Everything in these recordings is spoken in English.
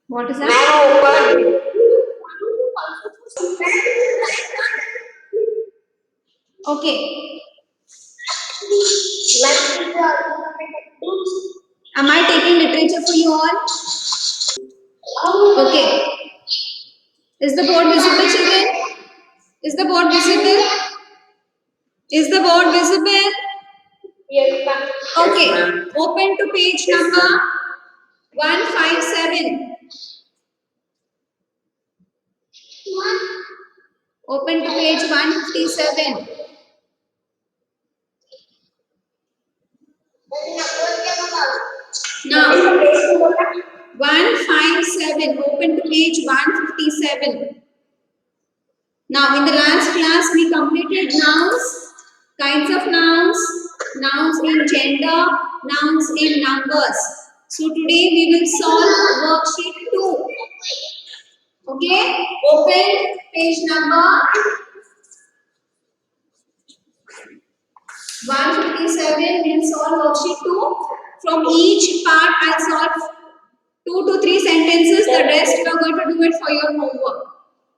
What is that? Okay. Am I taking literature for you all? Okay. Is the board visible, children? Is the board visible? Is the board visible? Yes, ma'am. Okay. Open to page number 157. Open to page 157. Now, 157. Open to page 157. Now, in the last class, we completed nouns, kinds of nouns, nouns in gender, nouns in numbers. So, today we will solve worksheet 2. Okay? Open page number 157. We will solve worksheet 2. From each part, I'll solve 2 to 3 sentences. The rest, you are going to do it for your homework.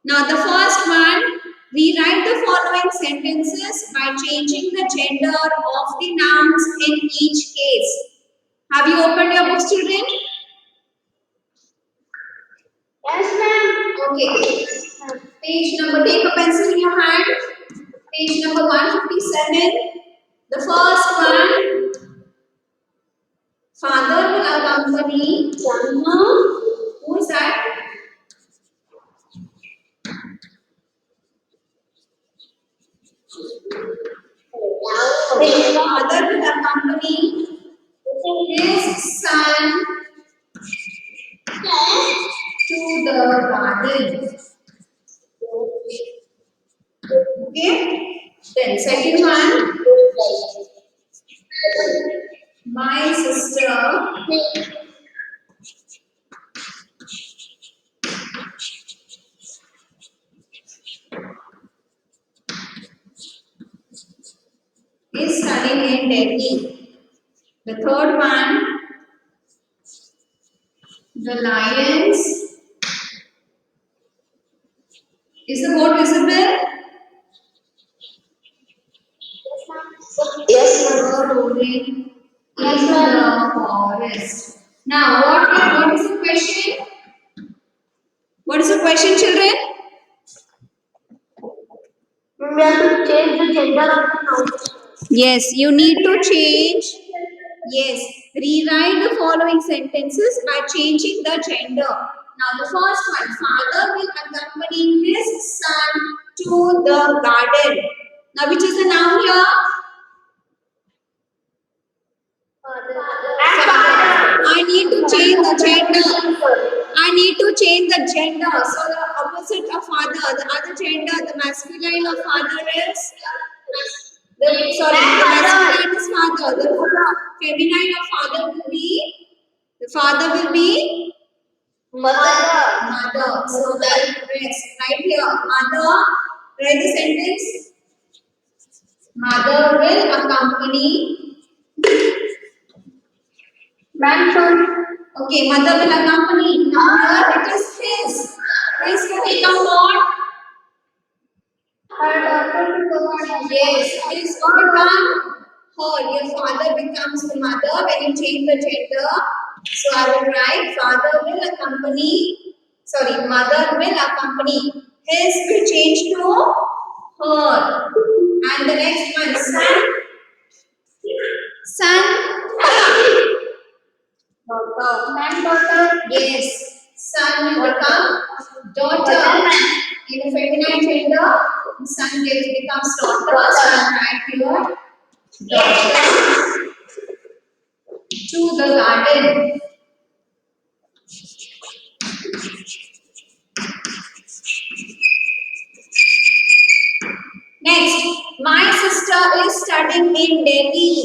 Now, the first one, rewrite the following sentences by changing the gender of the nouns in each case. Have you opened your books, children? Yes, ma'am. Okay. Page number, take a pencil in your hand. Page number 157. The first one, father will accompany. Who is that? The father will accompany his son to the garden. Okay. Then second one, my sister is studying in Delhi. The third one, the lions. Is the board visible? Yes, ma'am. Were roaming in the forest. Now, what is the question? What is the question, children? We have to change the gender of the nouns. Yes, you need to change. Yes, rewrite the following sentences by changing the gender. Now, the first one, father will accompany his son to the garden. Now, which is the noun here? Father. I need to change the gender. I need to change the gender. So, the opposite of father, the other gender, the masculine of father is the masculine is father. The feminine of father will be, the father will be mother. So that is right here. Mother, write the sentence. Mother will accompany. Okay, mother will accompany. Now here it is his. His will become what? Yes, his will become her. Your father becomes the mother when you change the gender. So I will write father will accompany. Sorry, mother will accompany. His will change to her. And the next one, son. Son. Daughter. Yes, son will become daughter. In a feminine gender, son becomes daughter. So I write here daughter to the garden. Next, my sister is studying in Delhi.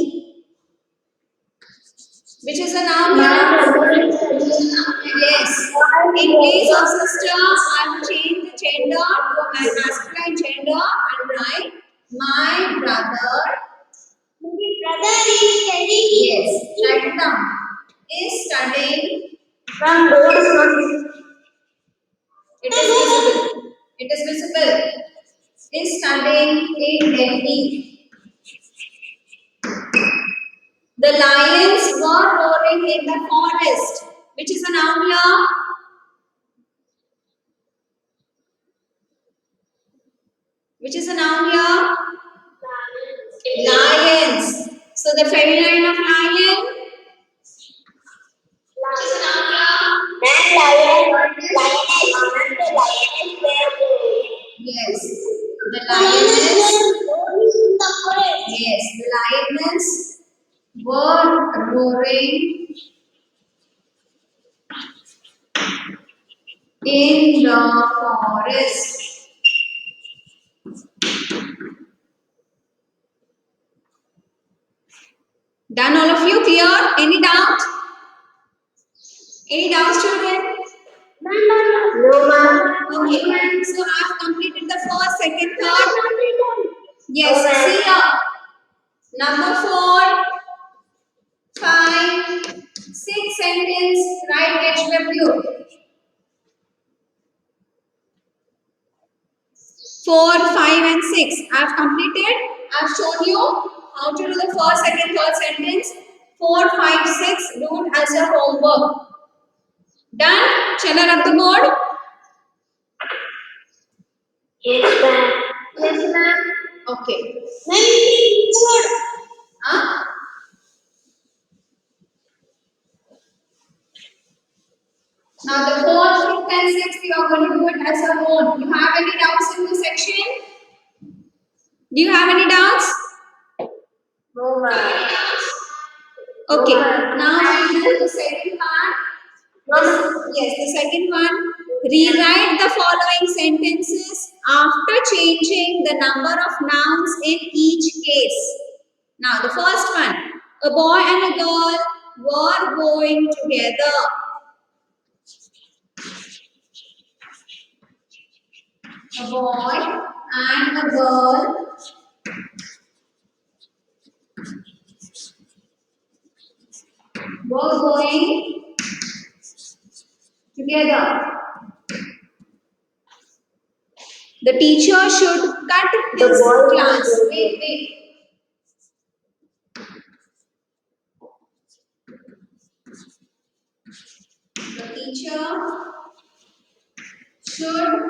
Which is a noun here? Yes. In place of sister, I will change the gender to a masculine gender and write my brother. Is studying. Yes, write it down. Is studying. From board is not It is visible. It is visible. Is studying in Delhi. The lions were roaring in the forest. Which is a noun here? Which is a noun here? Lions. So the feminine of lion. Which is a noun here? Yes. The lioness. Yes. The lioness were roaring in the forest. Done all of you? Clear? Any doubt? Any doubts, children? No, ma'am. Okay. So I have completed the first, second, third. Yes. See here. Number 4, 5, 6 sentence. Write HW. 4, 5 and 6. I have completed. I have shown you how to do the first, second, third sentence. 4, 5, 6. Do it as your homework. Done? Shall I rub the board? Yes, ma'am. Yes, ma'am. Okay. Good. Huh? Now the 4th, 5th and 6th you are going to do it as your own. You have any doubts in this section? Do you have any doubts? No, ma'am. Okay. No. Now we do the second part. Yes, the second one. Rewrite the following sentences after changing the number of nouns in each case. Now, the first one. A boy and a girl were going together. A boy and a girl were going together. The teacher should cut The his boy class. is- Wait. The teacher should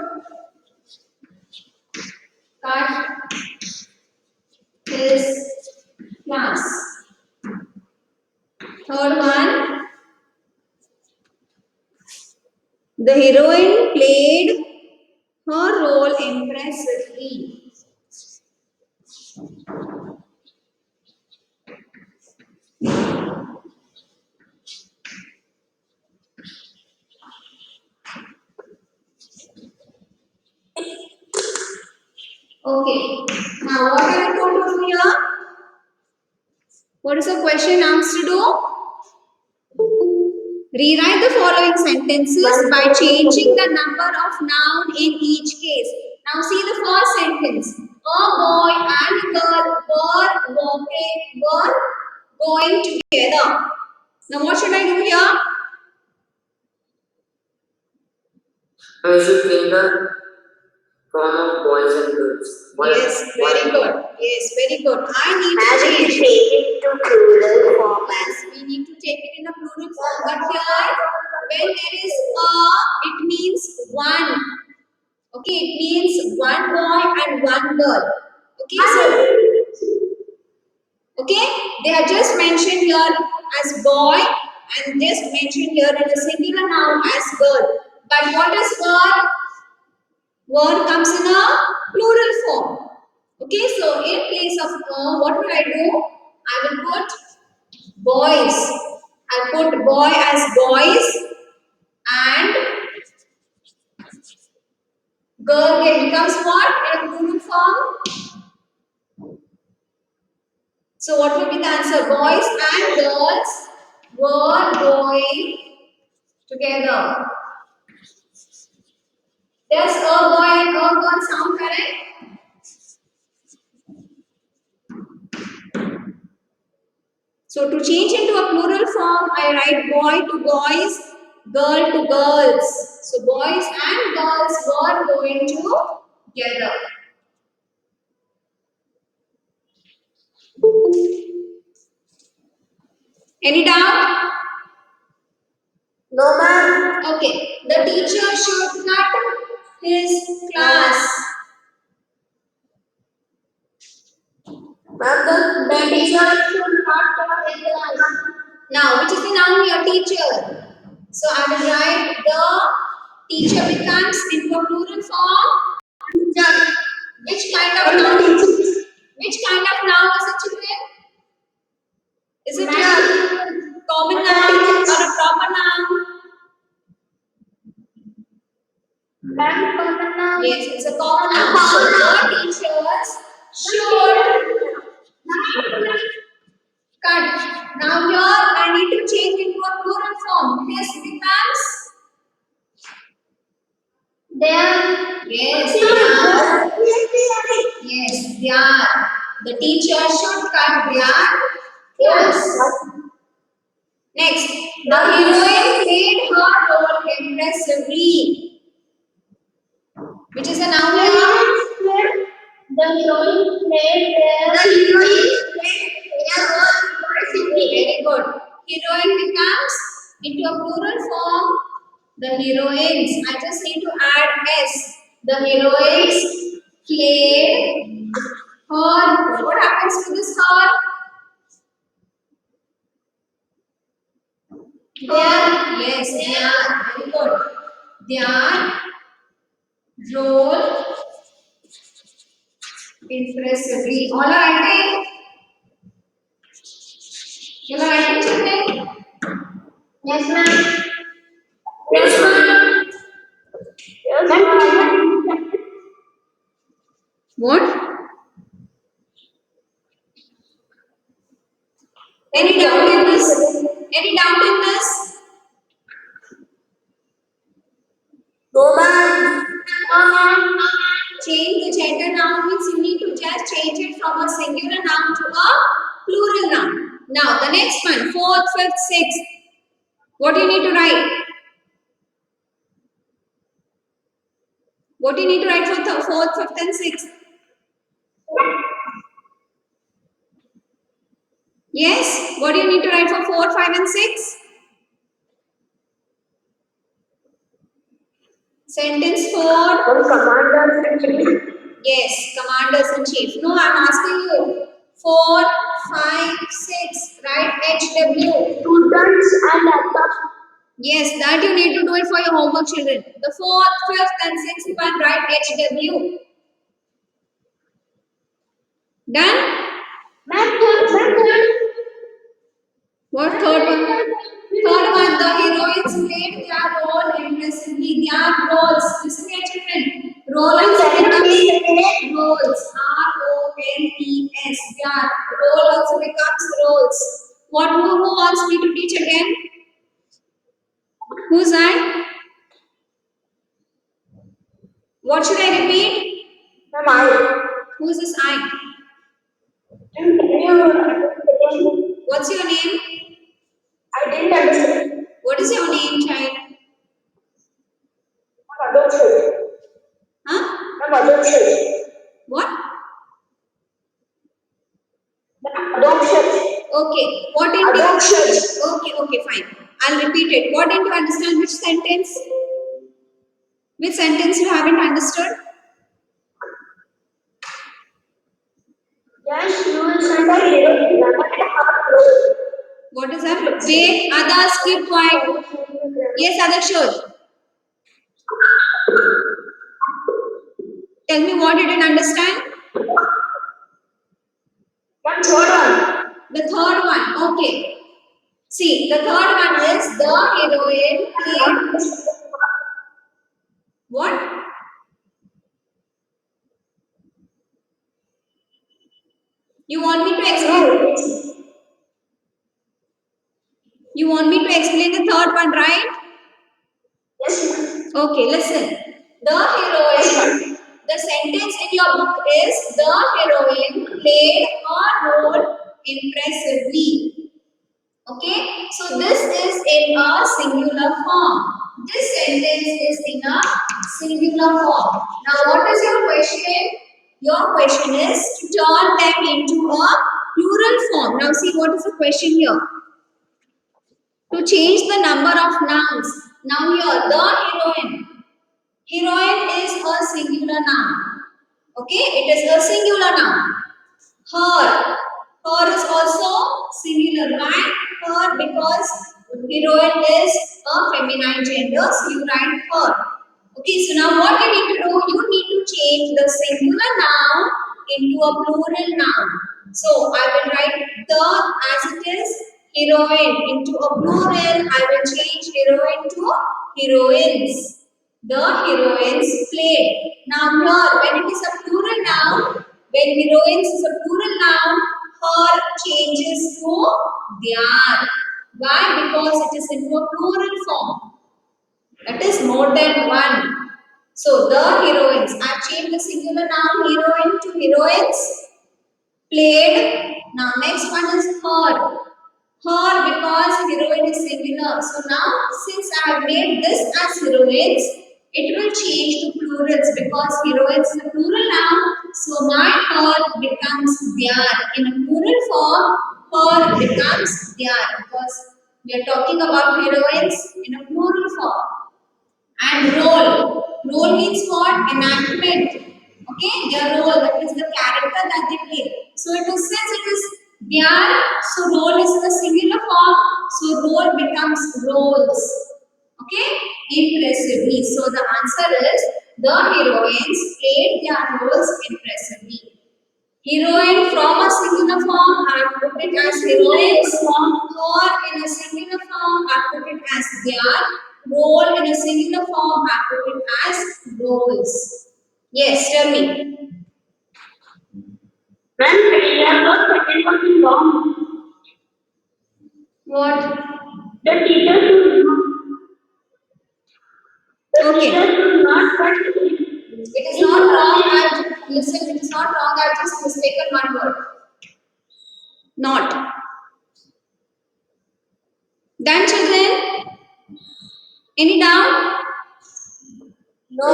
cut his class. Third one. The heroine played her role impressively. Okay. Now, what are we going to do here? What is the question asked to do? Rewrite the following sentences by changing the number of noun in each case. Now, see the first sentence. A boy and a girl were going together. Now, what should I do here? I should change the form of boys and girls. Yes, very good. Yes, very good. I need Ma'am, to if change. you take it to plural form, Yes, we need to take it in a plural form. But here, when there is a, it means one. Okay, it means one boy and one girl. Okay, so okay, they are just mentioned here as boy and just mentioned here in a singular noun as girl. But what is word? Word comes in a plural form. Okay, so in place of what will I do? I will put boys. I put boy as boys and girl becomes what in a plural form? So what will be the answer? Boys and girls were going together. Does a boy and a girl sound correct? So to change into a plural form, I write boy to boys, girl to girls. So boys and girls were going together. Any doubt? No, ma'am. Okay. The teacher should cut his class. Ma'am, the teacher should not come in class. Now, which is the noun here? Teacher. So I will write the teacher becomes into a plural form. Which kind of noun? Which kind of noun is it, children? Is it a common noun or a proper noun? Ma'am, common noun. Yes, it's a common noun. So the teachers should cut. Now here I need to change into a plural form. This becomes There. yes, they are. Yes, they are. The teacher should cut their class. Next, the heroine played her role impressively. Which is a noun here? The heroine played their Very good. Heroine becomes into a plural form. The heroines. I just need to add S. The heroines played her. What happens to this her? Yes, they are. Very good. Their role impressively. All are writing? You are writing, children? Yes, ma'am. Yes, ma'am. Yes, ma'am. What? Any doubt in this? Any doubt in this? No, ma'am. Change the gender noun means you need to just change it from a singular noun to a plural noun. Now the next one, fourth, fifth, sixth. What do you need to write? What do you need to write for the fourth, fifth, and sixth? Yes. What do you need to write for 4, 5, and 6? Sentence 4. Commander. Yes, commanders in chief. No, I'm asking you. 4, 5, 6. Write HW. Students and laptops. Yes, that you need to do it for your homework, children. The 4th, 5th, and 6th one, write HW. Done? What third one? Third one, the heroines played their role impressively. Their roles. Listen here, children. Role also becomes roles. R-O-L-E-S. Their role also becomes roles. Who wants me to teach again? Who's I? What should I repeat? Who's this I? What's your name? I didn't understand. What is your name, child? Adoption. Huh? Adoption. What? Adoption. Okay. What did Adoption. Okay, fine. I'll repeat it. What didn't you understand? Which sentence? Which sentence you haven't understood? Yes, you will send a hero. What is that? Wait, others keep quiet. Yes, Adakshur. Tell me what you didn't understand. One third one. The third one. Okay. See, the third one is the heroine played what? You want me to explain? You want me to explain the third one, right? Yes. Okay, listen. The heroine, the sentence in your book is the heroine played her role impressively. Okay, so this is in a singular form. This sentence is in a singular form. Now, what is your question? Your question is to turn them into a plural form. Now, see what is the question here? To change the number of nouns. Now, here, the heroine. Heroine is a singular noun. Okay, it is a singular noun. Her. Her is also singular. Why? Her because heroine is a feminine gender, so you write her. Okay, so now what you need to do? You need to change the singular noun into a plural noun. So I will write the as it is heroine into a plural. I will change heroine to heroines. The heroines played. Now here, when it is a plural noun, when heroines is a plural noun, her changes to their. Why? Because it is into a plural form. That is more than one. So the heroines. I changed the singular noun heroine to heroines. Played. Now next one is her. Her because heroine is singular. So now since I have made this as heroines, it will change to plurals because heroines is a plural noun. So my her becomes their. In a plural form, her becomes their because we are talking about heroines in a plural form. And role. Role means what? Enactment. Okay, their role, that is the character that they play. So it is since it is their, so role is in a singular form, so role becomes roles. Okay, impressively. So the answer is the heroines played their roles impressively. Heroine from a singular form, I have put it as heroines. Her in a singular form, I put it as their. Role in a singular form, I put it as roles. Yes, tell me. Ma'am, here the second one is wrong. What? The teacher should not. The Okay. teacher should not cut It is not wrong. Listen, it is not wrong. I have just mistaken one word. Not. Done, children? Any doubt? No.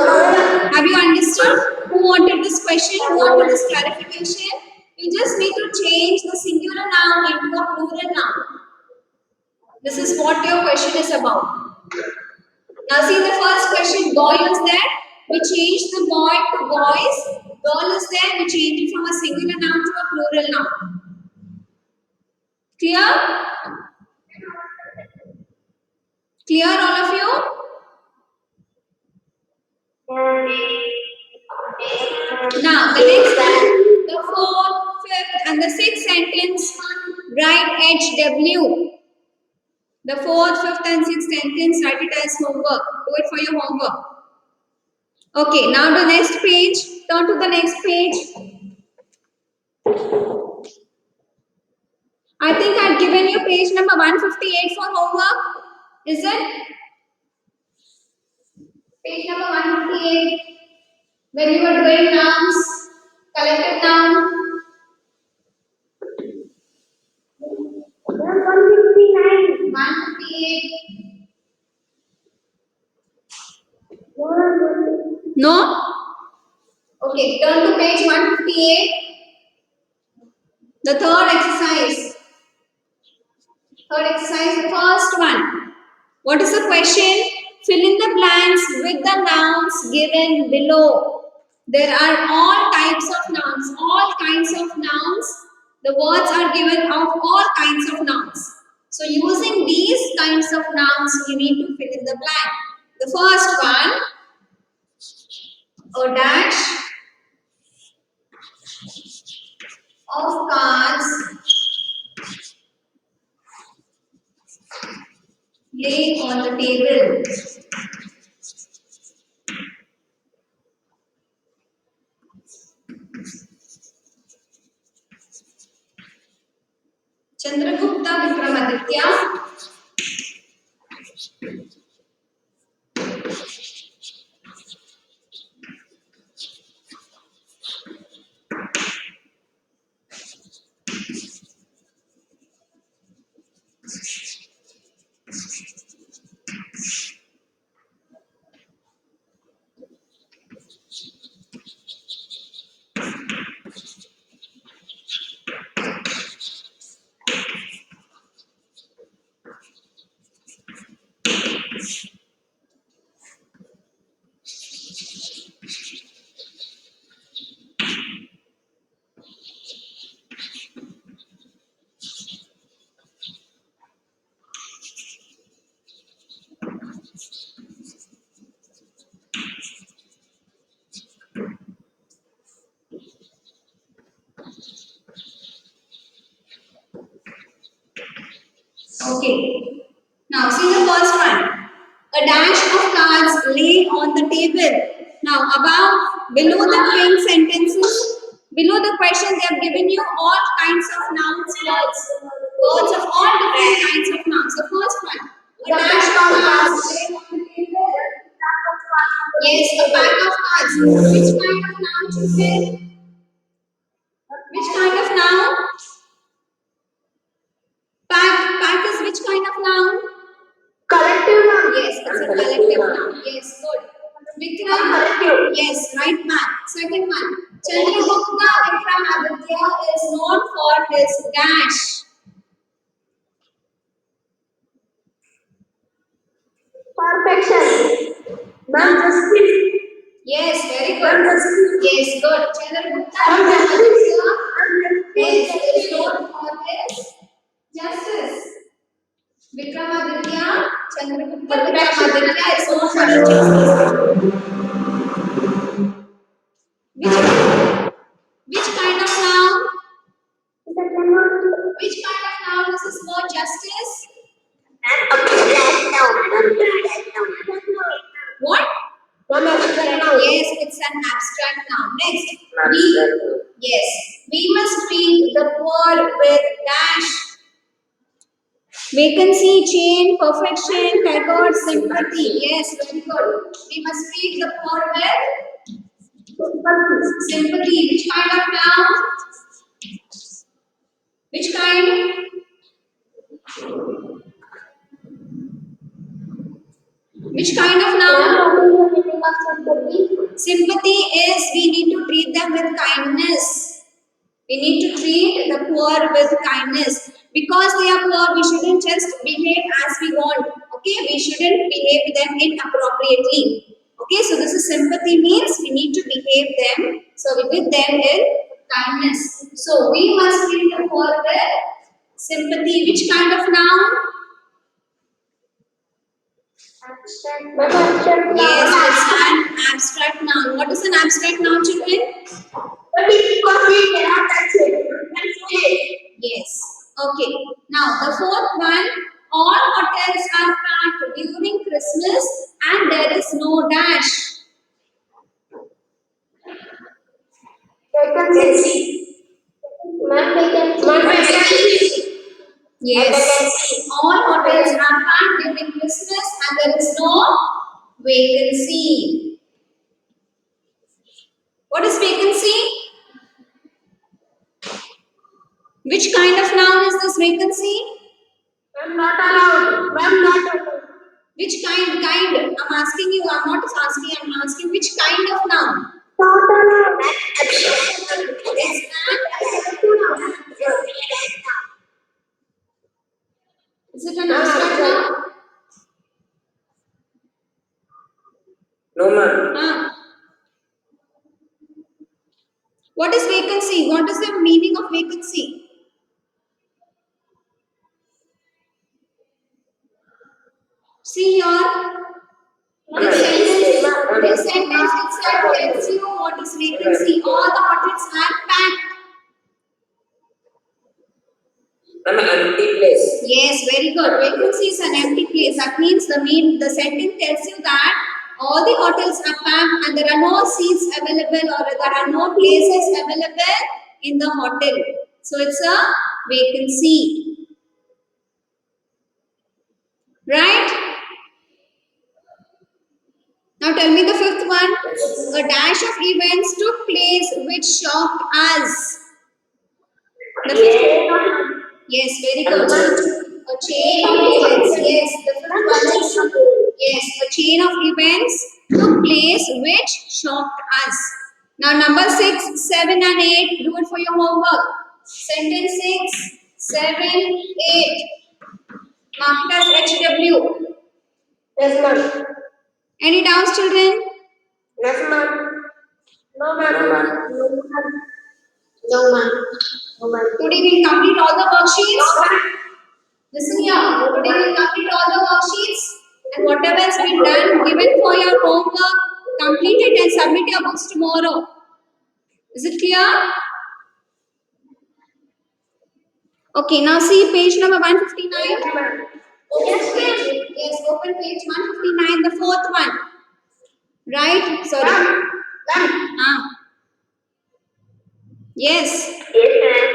Have you understood who wanted this question? Who wanted this clarification? You just need to change the singular noun into a plural noun. This is what your question is about. Now see the first question, boy is there. We change the boy to boys. Girl is there. We change it from a singular noun to a plural noun. Clear? Clear all of you? Now, the next one, the fourth, fifth, and the sixth sentence, write HW. The fourth, fifth, and sixth sentence, write it as homework. Do it for your homework. Okay, now the next page. Turn to the next page. I think I've given you page number 158 for homework. Is it? Page number 158. When you were doing nouns, collective noun. 159. 158. No? Okay, turn to page 158. The third exercise. Third exercise, the first one. What is the question? Fill in the blanks with the nouns given below. There are all types of nouns, all kinds of nouns. The words are given of all kinds of nouns. So using these kinds of nouns, you need to fill in the blank. The first one, a dash of cards lay on the table. Chandragupta Vikramaditya Okay. Now see the first one. A dash of cards lay on the table. Now below the twin sentences, below the question they have given you all kinds of nouns, words. Words of all different kinds of nouns. The first one. A dash of cards lay on the table. Yes, a pack of cards. Which kind of noun children? Which kind of noun? Pack is which kind of noun? Collective noun. Yes, it's a collective noun. Yes, good. Vikram, Collective. yes, right man. Second one. Chandragupta Vikramaditya is known for his dash. Perfection. Ma'am, justice. Yes, very Ma'am, good. justice. Yes, good. Chandragupta Ma'am, justice. Vikramaditya is known for his justice. Vikramaditya, Chandragupta Vikramaditya is known for his justice. Which kind of noun? Which kind of noun is this word justice? What? Yes, it's an abstract noun. Next, we must treat the poor with dash. Vacancy, chain, perfection, tagore, sympathy. Yes, very good. We must treat the poor with sympathy. Which kind of noun? Which kind? Which kind of noun? Sympathy is we need to treat them with kindness. We need to treat the poor with kindness. Because they are poor, we shouldn't just behave as we want. Okay, we shouldn't behave with them inappropriately. Okay, so this is sympathy means we need to behave them. So with them in kindness. So we must treat the poor with sympathy. Which kind of noun? Yes, it's an abstract noun. What is an abstract noun, children? Yes. Okay. Now the fourth one. All hotels are packed during Christmas and there is no dash. Yes. All hotels are packed during Christmas and there is no vacancy. What is vacancy? Which kind of noun is this vacancy? Not allowed. Not allowed. Which kind? I'm asking you. I'm not asking. I'm asking which kind of noun? Not allowed. It's an Is it an abstract noun? No, ma'am. What is vacancy? What is the meaning of vacancy? See here. This sentence itself tells you what is vacancy. All the hotels are packed. An empty place. Yes, very good. Vacancy is an empty place. That means the sentence tells you that all the hotels are packed and there are no seats available or there are no places available in the hotel. So it's a vacancy. Right? Now tell me the fifth one. A dash of events took place which shocked us. The fifth one. Yes, very good. A chain of events. Yes, the fifth one is yes, a chain of events took place which shocked us. Now number 6, 7 and 8. Do it for your homework. Sentence 6, 7, 8. Marked as HW. Yes, ma'am. Any doubts, children? Yes, ma'am. No, ma'am. No, ma'am. No, ma'am. No, ma'am. Today we'll complete all the worksheets. Listen here. Today we'll complete all the worksheets and whatever has been done, given for your homework, complete it and submit your books tomorrow. Is it clear? Okay, now see page number 159. Yes, ma'am. Yes, open page 159, the fourth one. Right? Sorry. Ma'am. Ah. Yes. Yes, ma'am.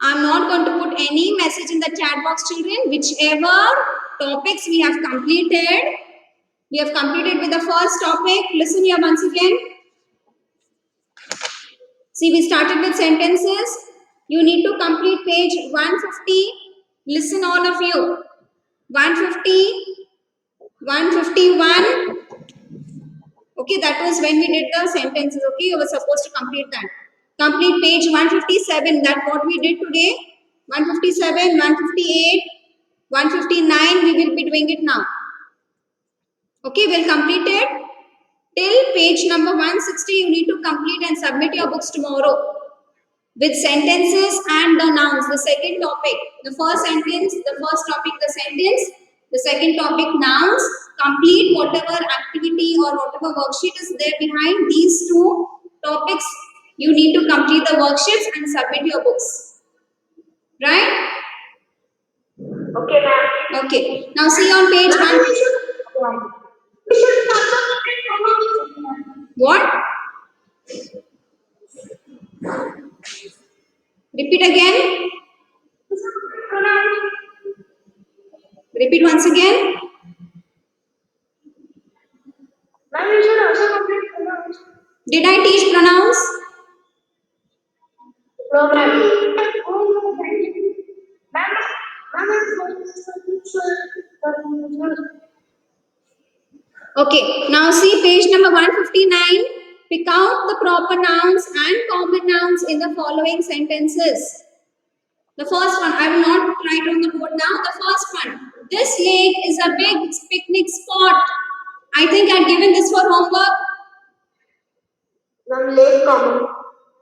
I'm not going to put any message in the chat box, children. Whichever topics we have completed with the first topic. Listen here once again. See, we started with sentences. You need to complete page 150. Listen, all of you. 150, 151. Okay, that was when we did the sentences. Okay, you were supposed to complete that. Complete page 157. That's what we did today. 157, 158, 159. We will be doing it now. Okay, we'll complete it till page number 160. You need to complete and submit your books tomorrow with sentences and the nouns. The second topic, the first sentence, the first topic, the sentence, the second topic, nouns. Complete whatever activity or whatever worksheet is there behind these two topics. You need to complete the worksheets and submit your books. Right? Okay, ma'am. Okay. Now see on page Ma'am, 1. we should also complete pronouns. What? Repeat again. Pronouns. Repeat once again. Ma'am, we should also complete pronouns. Did I teach pronouns? No, ma'am. Ma'am, Okay, now see page number 159. Pick out the proper nouns and common nouns in the following sentences. The first one, I will not write on the board now. The first one, this lake is a big picnic spot. I think I've given this for homework. Ma'am, late common.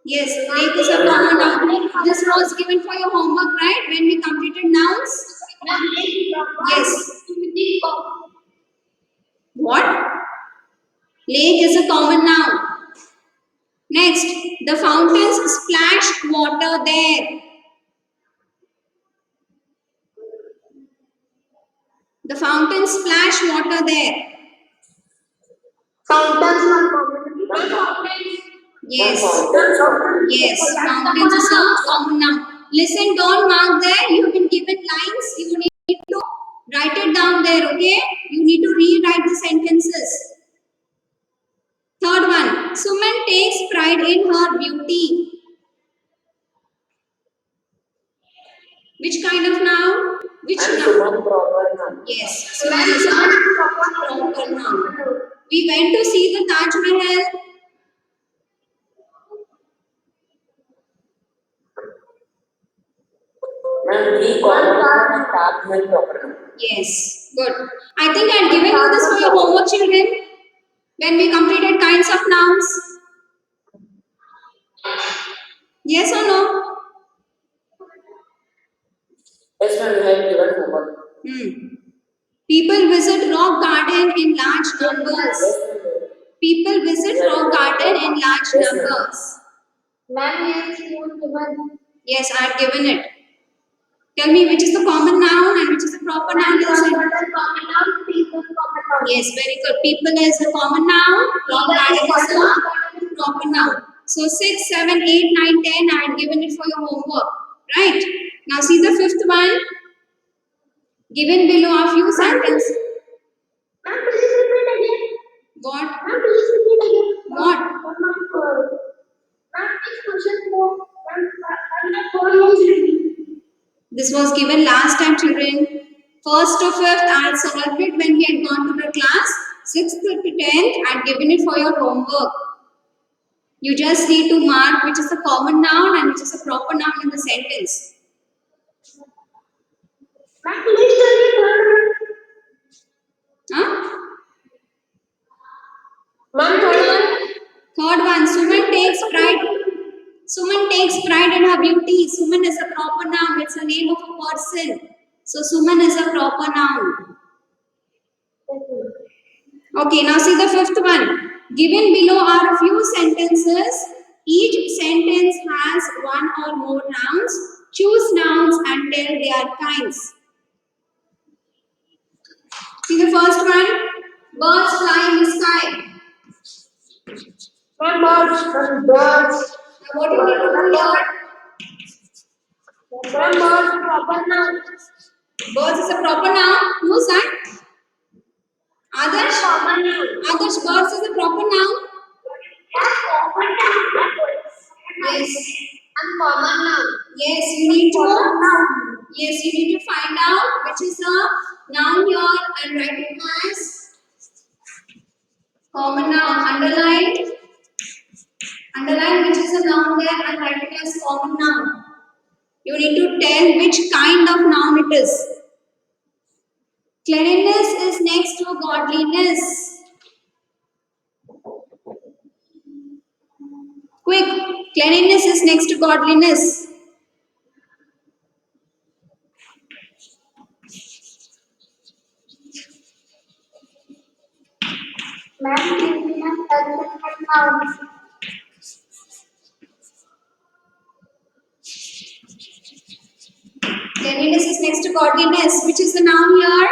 Yes, lake is a common noun. This was given for your homework, right? When we completed nouns. Ma'am, late common. Yes. What? Lake is a common noun. Next, the fountains splashed water there. The fountains splash water there. Fountains, ma'am, common. Yes. Yes. Fountains is a common noun. Listen, don't mark there. You have been given lines. You need to write it down there, okay? You need to rewrite the sentences. Third one. Suman takes pride in her beauty. Which kind of noun? Which And noun? Suman proper noun. Yes. Suman is a proper noun. We went to see the Taj Mahal. And we common noun and Taj Mahal proper noun. Yes. Good. I think I had given you this for your homework, children. When we completed kinds of nouns. Yes or no? Yes, ma'am, we have given homework. People visit rock garden in large numbers. Yes, ma'am. People visit rock garden in large Yes, ma'am. numbers. Ma'am, yes, you want given. Yes, I have given it. Tell me which is the common noun and which is the proper noun in the sentence. Common noun, people, common noun. Yes, very good. People is a common noun. Rock garden is a proper noun. So 6, 7, 8, 9, 10, I had given it for your homework. Right? Now see the fifth one. Given below a few sentences. Ma'am, please repeat again. What? Ma'am, please repeat again. What? Ma'am, please question more. Ma'am, I'm not following. This was given last time, children. First to fifth, I had solved it when we had gone to the class. 6th to 10th, I had given it for your homework. You just need to mark which is a common noun and which is a proper noun in the sentence. Ma'am, please tell me third one. Huh? Ma'am, third one. Third one, Suman takes pride. Suman takes pride in her beauty. Suman is a proper noun. It's a name of a person. So Suman is a proper noun. Okay, now see the fifth one. Given below are a few sentences. Each sentence has one or more nouns. Choose nouns and tell their kinds. See the first one. Birds fly in the sky. Birds. Now what do you need to do here? Birds, proper noun. Birds is a proper noun. Who's that? Others? Common noun. Others, birds is a proper noun. Common noun. Yes. And common noun. Yes, you need to find out which is a noun here and write it as common noun. Underline which is a noun there and write it as common noun. You need to tell which kind of noun it is. Cleanliness is next to godliness. Quick, cleanliness is next to godliness. Cleanliness is a noun. Cleanliness is next to godliness. Which is the noun here?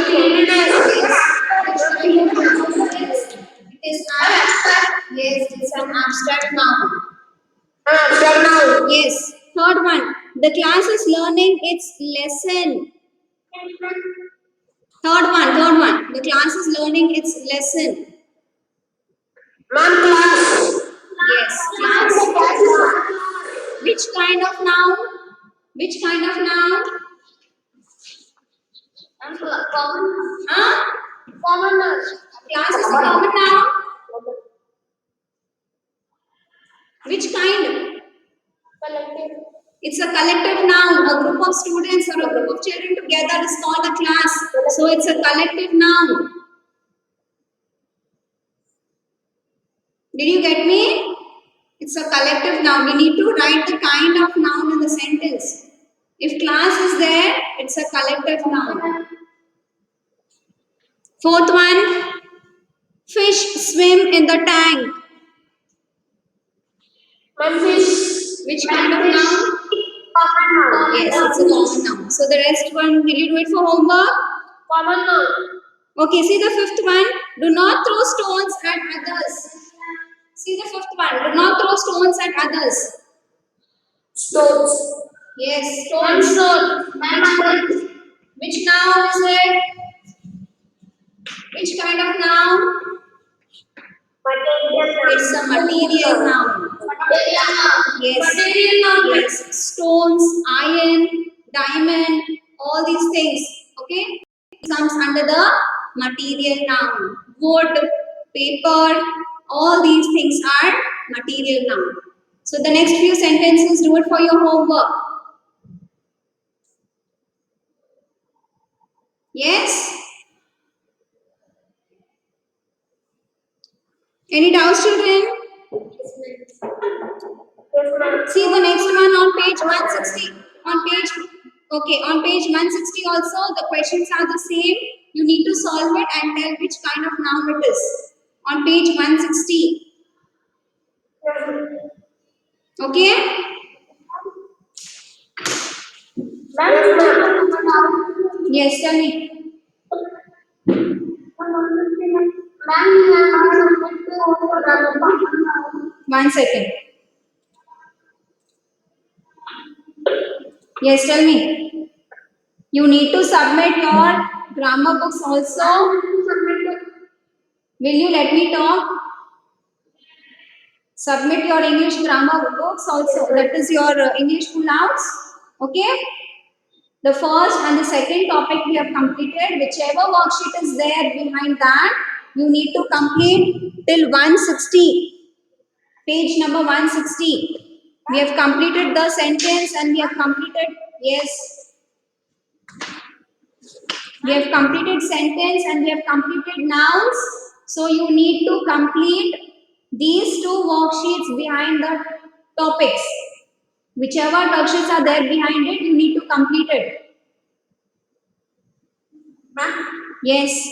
Cleanliness. It is abstract. Yes, it's an abstract noun. Yes. Third one. The class is learning its lesson. Third one. The class is learning its lesson. Yes, class. Which kind of noun? Which kind of noun? Huh? Common noun. Class is a common noun. Which kind? Collective. It's a collective noun. A group of students or a group of children together is called a class. So it's a collective noun. Did you get me? It's a collective noun. We need to write the kind of noun in the sentence. If class is there, it's a collective noun. Fourth one, fish swim in the tank. Fish. Which kind of noun? Common noun. Yes, it's a common noun. So the rest one, will you do it for homework? Common noun. Okay, see the fifth one. Do not throw stones at others. See the fifth one. Do not throw stones at others. Stones. Yes, stones. Which noun is it? Which kind of noun? It's a material noun. Yes. Yes. Stones, iron, diamond, all these things. Okay? Comes under the material noun. Wood, paper, all these things are material noun. So the next few sentences, do it for your homework. Yes? Any doubts, children? See the next one on page 160. On page 160 also the questions are the same. You need to solve it and tell which kind of noun it is. On page 160. Okay? Yes, tell me. One second. Yes, tell me. You need to submit your grammar books also. Will you let me talk? Submit your English grammar books also. That is your English full outs. Okay? The first and the second topic we have completed. Whichever worksheet is there behind that, you need to complete till 160. Page number 160. We have completed the sentence and we have completed, yes. We have completed sentence and we have completed nouns. So you need to complete these two worksheets behind the topics. Whichever worksheets are there behind it, you need to complete it. Yes.